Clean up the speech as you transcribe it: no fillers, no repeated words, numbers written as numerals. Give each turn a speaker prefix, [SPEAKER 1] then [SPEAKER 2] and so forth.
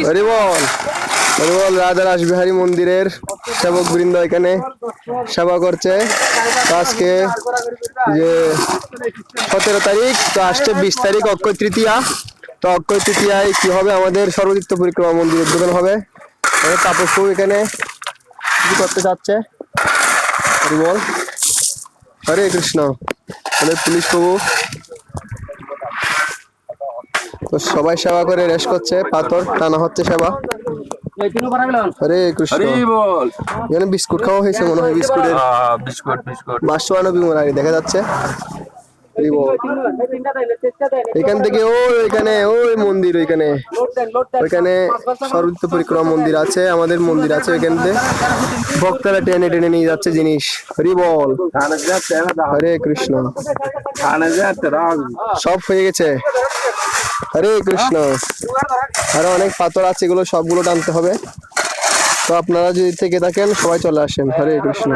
[SPEAKER 1] হরি বল হরি বল। রাধা রাসবিহারী মন্দিরের সেবক বৃন্দ এখানে সেবা করছে। আজকে যে 17 তারিখ, তো আসছে 20 তারিখ অক্ষয় তৃতীয়া। তো অক্ষয় তৃতীয়ায় কি হবে, আমাদের সর্বতীর্থ পরিক্রমা মন্দির উদ্বোধন হবে। তাপস প্রভু এখানে কি করতে যাচ্ছে। হরি বল হরে কৃষ্ণ। পুলিশ প্রভু তো সবাই সেবা করে রেস্ট করছে, পাথর টানা হচ্ছে সেবা। হরে কৃষ্ণ। এখানে বিস্কুট খাওয়া হয়েছে মনে হয়, বিস্কুটের বাসমানবী মোরারি দেখা যাচ্ছে। এখান থেকে ওইখানে ওই মন্দির, ওইখানে সর্বতীর্থ পরিক্রমা মন্দির আছে, আমাদের মন্দির আছে ওইখান থেকে ভক্তরা টেনে টেনে নিয়ে যাচ্ছে জিনিস। হরি বল হরে কৃষ্ণ। সব হয়ে গেছে। হরে কৃষ্ণ। আরো অনেক পাথর আছে, এগুলো সবগুলো টানতে হবে। তো আপনারা যদি থেকে থাকেন সবাই চলে আসেন। হরে কৃষ্ণ।